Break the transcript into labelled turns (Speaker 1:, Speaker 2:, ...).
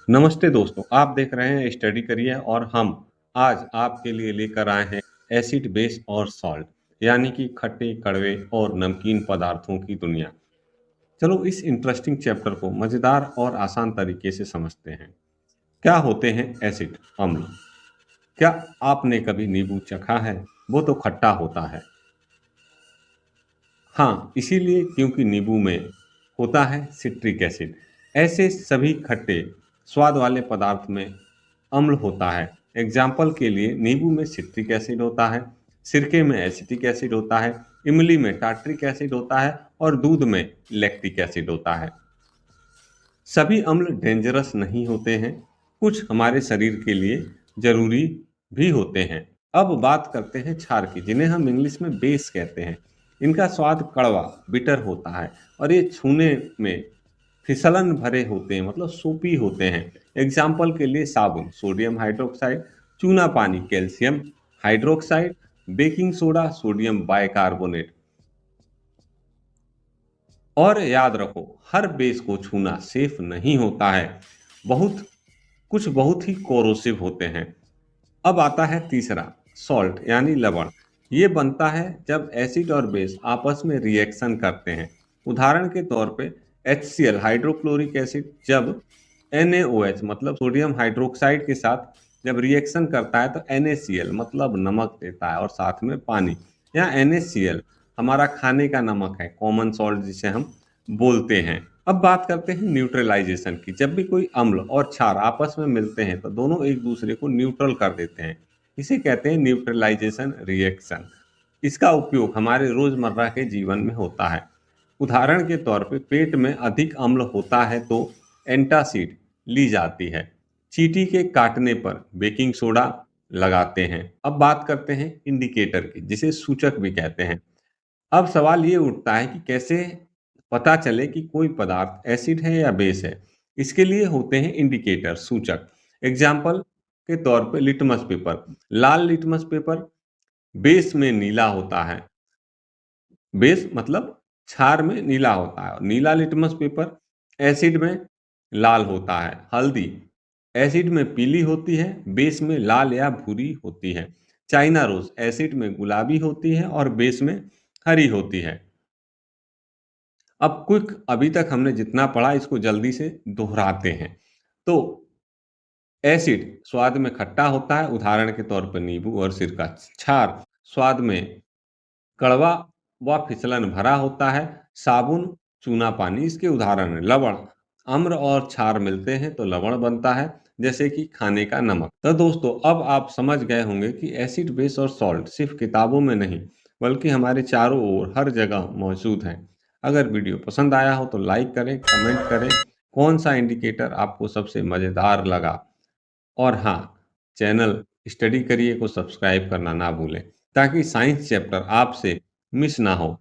Speaker 1: नमस्ते दोस्तों, आप देख रहे हैं स्टडी करिए और हम आज आपके लिए लेकर आए हैं एसिड बेस और सॉल्ट यानी कि खट्टे, कड़वे और नमकीन पदार्थों की दुनिया। चलो इस इंटरेस्टिंग चैप्टर को मज़ेदार और आसान तरीके से समझते हैं। क्या होते हैं एसिड, अम्ल? क्या आपने कभी नींबू चखा है? वो तो खट्टा होता है। हाँ, इसीलिए क्योंकि नींबू में होता है सिट्रिक एसिड। ऐसे सभी खट्टे स्वाद वाले पदार्थ में अम्ल होता है। एग्जाम्पल के लिए नींबू में सिट्रिक एसिड होता है, सिरके में एसिटिक एसिड होता है, इमली में टार्ट्रिक एसिड होता है और दूध में लैक्टिक एसिड होता है। सभी अम्ल डेंजरस नहीं होते हैं, कुछ हमारे शरीर के लिए जरूरी भी होते हैं। अब बात करते हैं क्षार की, जिन्हें हम इंग्लिश में बेस कहते हैं। इनका स्वाद कड़वा, बिटर होता है और ये छूने में फिसलन भरे होते हैं, मतलब सूपी होते हैं। एग्जाम्पल के लिए साबुन सोडियम हाइड्रोक्साइड, चूना पानी calcium hydroxide, baking soda sodium bicarbonate. और याद रखो, हर बेस को छूना सेफ नहीं होता है। बहुत कुछ बहुत ही कोरोसिव होते हैं। अब आता है तीसरा, सॉल्ट यानी लवण। ये बनता है जब एसिड और बेस आपस में रिएक्शन करते हैं। उदाहरण के तौर पे HCl हाइड्रोक्लोरिक एसिड जब NaOH मतलब सोडियम हाइड्रोक्साइड के साथ जब रिएक्शन करता है तो NaCl मतलब नमक देता है और साथ में पानी। या NaCl हमारा खाने का नमक है, कॉमन सॉल्ट जिसे हम बोलते हैं। अब बात करते हैं न्यूट्रलाइजेशन की। जब भी कोई अम्ल और क्षार आपस में मिलते हैं तो दोनों एक दूसरे को न्यूट्रल कर देते हैं। इसे कहते हैं न्यूट्रलाइजेशन रिएक्शन। इसका उपयोग हमारे रोजमर्रा के जीवन में होता है। उदाहरण के तौर पे पेट में अधिक अम्ल होता है तो एंटासिड ली जाती है। चींटी के काटने पर बेकिंग सोडा लगाते हैं। अब बात करते हैं इंडिकेटर की, जिसे सूचक भी कहते हैं। अब सवाल ये उठता है कि कैसे पता चले कि कोई पदार्थ एसिड है या बेस है। इसके लिए होते हैं इंडिकेटर, सूचक। एग्जाम्पल के तौर पे लिटमस पेपर। लाल लिटमस पेपर बेस में नीला होता है। बेस मतलब क्षार में नीला होता है। और नीला लिटमस पेपर एसिड में लाल होता है। हल्दी एसिड में पीली होती है, बेस में लाल या भूरी होती है। चाइना रोज एसिड में गुलाबी होती है और बेस में हरी होती है। अब क्विक अभी तक हमने जितना पढ़ा इसको जल्दी से दोहराते हैं। तो एसिड स्वाद में खट्टा होता है, उदाहरण के तौर पर नींबू और सिरका। क्षार स्वाद में कड़वा व फिसलन भरा होता है, साबुन, चूना पानी इसके उदाहरण हैं। लवण अम्ल और क्षार मिलते हैं तो लवण बनता है, जैसे कि खाने का नमक। तो दोस्तों अब आप समझ गए होंगे कि एसिड बेस और सॉल्ट सिर्फ किताबों में नहीं बल्कि हमारे चारों ओर हर जगह मौजूद हैं। अगर वीडियो पसंद आया हो तो लाइक करें, कमेंट करें कौन सा इंडिकेटर आपको सबसे मज़ेदार लगा। और हाँ, चैनल स्टडी करिए को सब्सक्राइब करना ना भूलें ताकि साइंस चैप्टर आपसे मिस ना हो।